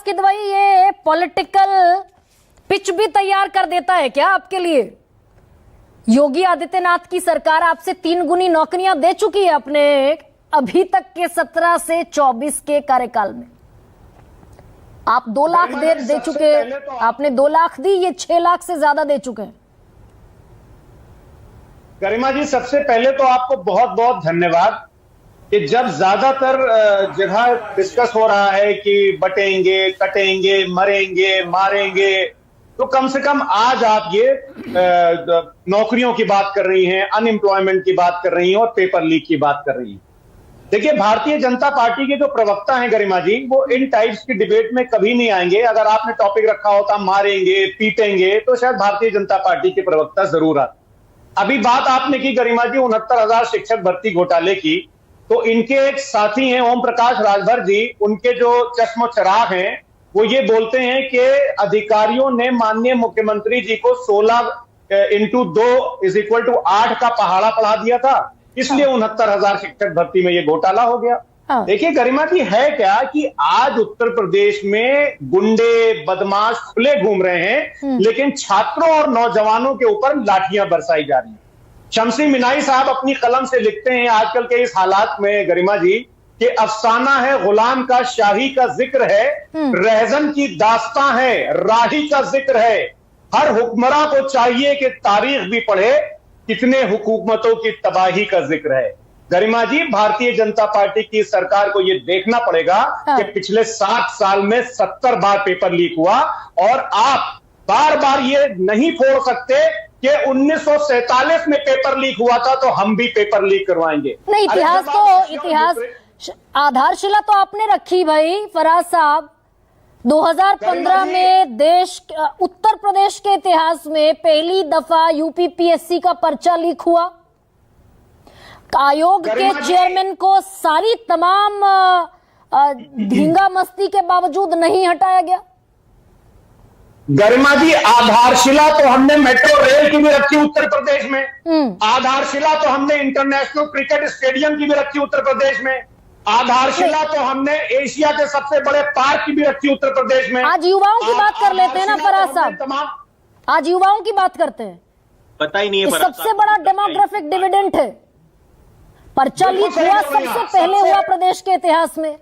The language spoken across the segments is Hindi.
किदवई, ये पॉलिटिकल पिच भी तैयार कर देता है क्या आपके लिए? योगी आदित्यनाथ की सरकार आपसे 3 गुनी नौकरियां दे चुकी है अपने अभी तक के 17 से 24 के कार्यकाल में। आप 2 लाख दे चुके, आपने 2 लाख दी, ये 6 लाख से ज्यादा दे चुके हैं। गरिमा जी, सबसे पहले तो आपको बहुत बहुत धन्यवाद कि जब ज्यादातर जगह डिस्कस हो रहा है कि बटेंगे, कटेंगे, मरेंगे, मारेंगे, तो कम से कम आज आप ये नौकरियों की बात कर रही हैं, अनएम्प्लॉयमेंट की बात कर रही हैं और पेपर लीक की बात कर रही हैं। देखिए, भारतीय जनता पार्टी के जो प्रवक्ता हैं गरिमा जी, वो इन टाइप्स की डिबेट में कभी नहीं आएंगे। अगर आपने टॉपिक रखा होता मारेंगे, पीटेंगे, तो शायद भारतीय जनता पार्टी के प्रवक्ता जरूर आते। अभी बात आपने की गरिमा जी 69,000 शिक्षक भर्ती घोटाले की, तो इनके एक साथी हैं ओम प्रकाश राजभर जी, उनके जो चश्मो चराग हैं, वो ये बोलते हैं कि अधिकारियों ने माननीय मुख्यमंत्री जी को 16 × 2 = 8 का पहाड़ा पढ़ा दिया था, इसलिए 69,000 शिक्षक भर्ती में ये घोटाला हो गया। देखिए गरिमा जी, है क्या कि आज उत्तर प्रदेश में गुंडे बदमाश खुले घूम रहे हैं, लेकिन छात्रों और नौजवानों के ऊपर लाठियां बरसाई जा रही हैं। शमसी मिनाई साहब अपनी कलम से लिखते हैं आजकल के इस हालात में गरिमा जी कि अफसाना है गुलाम का, शाही का जिक्र है, रहजन की दास्तां है, राही का जिक्र है, हर हुक्मरां को चाहिए कि तारीख भी पढ़े, कितने हुकूमतों की तबाही का जिक्र है। गरिमा जी, भारतीय जनता पार्टी की सरकार को यह देखना पड़ेगा कि पिछले 60 साल में 70 बार पेपर लीक हुआ, और आप बार बार ये नहीं फोड़ सकते कि 1947 में पेपर लीक हुआ था तो हम भी पेपर लीक करवाएंगे। नहीं, इतिहास आधारशिला तो आपने रखी भाई फराज साहब। 2015 में उत्तर प्रदेश के इतिहास में पहली दफा यूपीपीएससी का पर्चा लीक हुआ। आयोग के चेयरमैन को सारी तमाम धींगा मस्ती के बावजूद नहीं हटाया गया। गरिमा जी, आधारशिला तो हमने मेट्रो रेल की भी रखी उत्तर प्रदेश में, आधारशिला तो हमने इंटरनेशनल क्रिकेट स्टेडियम की भी रखी उत्तर प्रदेश में, आधारशिला तो हमने एशिया के सबसे बड़े पार्क की भी रखी उत्तर प्रदेश में। आज युवाओं की बात कर लेते हैं ना फराज साहब, आज युवाओं की बात करते हैं। पता ही नहीं है, सबसे बड़ा डेमोग्राफिक डिविडेंड है। पर्चा लीक हुआ सबसे पहले हुआ प्रदेश के इतिहास में।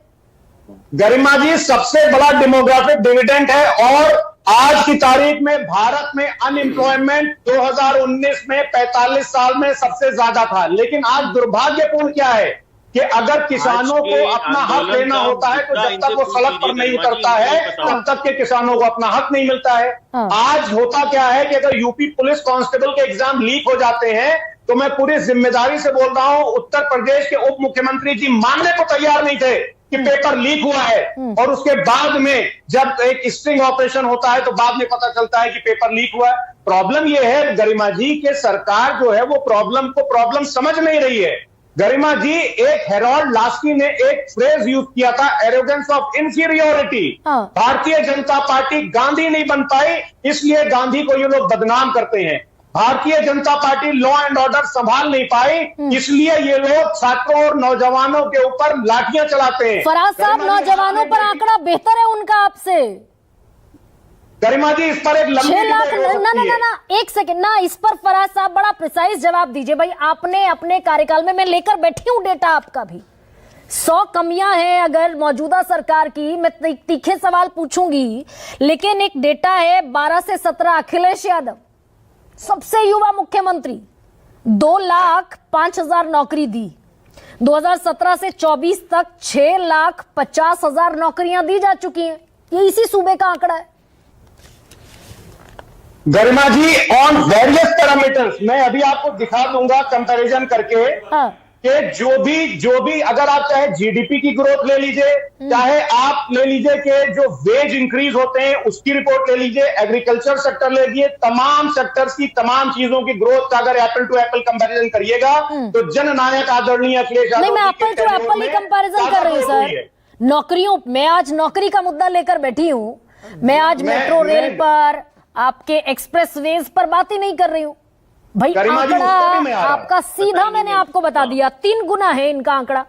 गरिमा जी, सबसे बड़ा डेमोग्राफिक डिविडेंड है, और आज की तारीख में भारत में अनएम्प्लॉयमेंट 2019 में 45 साल में सबसे ज्यादा था। लेकिन आज दुर्भाग्यपूर्ण क्या है कि अगर किसानों को अपना हक लेना होता है तो जब तक वो सड़क पर नहीं उतरता है तब तक के किसानों को अपना हक नहीं मिलता है। आज होता क्या है कि अगर यूपी पुलिस कांस्टेबल के एग्जाम लीक हो जाते हैं तो मैं पूरी जिम्मेदारी से बोल रहा हूं, उत्तर प्रदेश के उप मुख्यमंत्री जी मानने को तैयार नहीं थे कि पेपर लीक हुआ है, और उसके बाद में जब एक स्ट्रिंग ऑपरेशन होता है तो बाद में पता चलता है कि पेपर लीक हुआ है। प्रॉब्लम यह है गरिमा जी कि सरकार जो है वो प्रॉब्लम समझ नहीं रही है। गरिमा जी, एक हेरोल्ड लास्की ने एक फ्रेज यूज किया था, arrogance of inferiority. Bharatiya Janata party Gandhi नहीं बन पाई, इसलिए गांधी को ये लोग बदनाम करते हैं। Bharatiya Janata party law and order संभाल नहीं पाई, इसलिए ये लोग छात्रों और नौजवानों के ऊपर लाठियां चलाते हैं। फराज साहब, नौजवानों पर आंकड़ा बेहतर है उनका आपसे। गरिमा जी, इस पर एक लंबी 6 लाख ना, एक सेकंड ना, इस पर फराज साहब बड़ा प्रिसाइज जवाब दीजिए भाई। आपने अपने कार्यकाल में, मैं लेकर बैठी हूं डेटा आपका भी, 100 कमियां हैं अगर मौजूदा सरकार की, मैं तीखे सवाल पूछूंगी, लेकिन एक डेटा है 12 से 17 अखिलेश यादव सबसे युवा मुख्यमंत्री, 2,05,000 नौकरी दी। 2017 से 24 तक 6,50,000 नौकरियां दी जा चुकी हैं। ये इसी सूबे का आंकड़ा है। गरिमा जी, ऑन वेरियस पैरामीटर्स मैं अभी आपको दिखा दूंगा कंपैरिजन करके कि जो भी अगर आप चाहे जीडीपी की ग्रोथ ले लीजिए, चाहे आप ले लीजिए कि जो वेज इंक्रीज होते हैं उसकी रिपोर्ट ले लीजिए, एग्रीकल्चर सेक्टर ले लीजिए, तमाम सेक्टर्स की तमाम चीजों की ग्रोथ का अगर एप्पल टू एप्पल कंपैरिजन करिएगा तो जननायक आदरणीय अखिलेश यादव, नहीं, मैं एप्पल टू एप्पल ही कंपैरिजन कर रही हूँ सर। नौकरियों, मैं आज नौकरी का मुद्दा लेकर बैठी हूँ, मैं आज मेट्रो रेल पर, आपके एक्सप्रेसवेज पर बात ही नहीं कर रही हूं भाई। आंकड़ा आपका सीधा मैंने आपको बता दिया, 3 गुना है इनका आंकड़ा।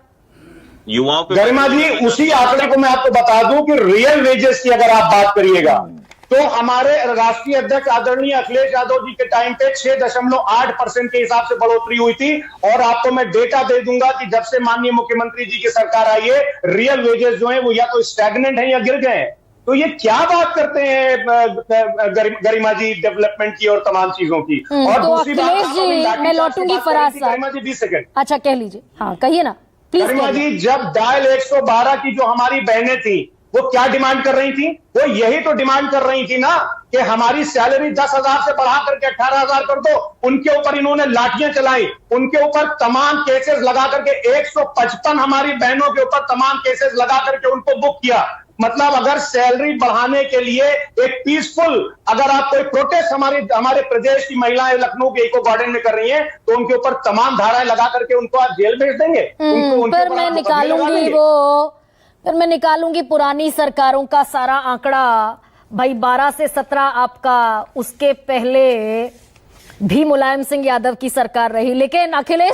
युवाओं पे गरिमा जी, उसी आंकड़े को मैं आपको बता दूं कि रियल वेजेस की अगर आप बात करिएगा तो हमारे राष्ट्रीय अध्यक्ष आदरणीय अखिलेश यादव जी के टाइम पे 6.8% के हिसाब से बढ़ोतरी हुई थी। और आपको मैं डेटा दे दूंगा कि जब से माननीय मुख्यमंत्री जी की सरकार आई है, रियल वेजेस जो है वो या तो स्टैग्नेंट है या गिर गए हैं। तो ये क्या बात करते हैं गरिमा जी डेवलपमेंट की और तमाम चीजों की। और तो दूसरी बात, अखिलेश आप अभी जी, लाठी मैं चार्ज की लौटूंगी बात कर रही फराज थी, साहब। गरिमा जी 20 सेकंड। अच्छा कह लीजिए, हाँ कहिए ना प्लीज। गरिमा जी, जब डायल 112 की जो हमारी बहनें थी वो क्या डिमांड कर रही थी? वो यही तो डिमांड कर रही थी ना कि हमारी सैलरी 10,000 से बढ़ा करके 18,000 कर दो। उनके ऊपर इन्होंने लाठियां चलाई, उनके ऊपर तमाम केसेस लगा करके 155 हमारी बहनों के ऊपर तमाम केसेस लगा करके उनको बुक किया। मतलब अगर सैलरी बढ़ाने के लिए एक पीसफुल, अगर आप कोई प्रोटेस्ट हमारे प्रदेश की महिलाएं लखनऊ के इको गार्डन में कर रही हैं, तो उनके ऊपर तमाम धाराएं लगा करके उनको आप जेल भेज देंगे। पर मैं निकालूंगी फिर मैं निकालूंगी पुरानी सरकारों का सारा आंकड़ा। भाई 12 से 17 आपका, उसके पहले भी मुलायम सिंह यादव की सरकार रही, लेकिन अखिलेश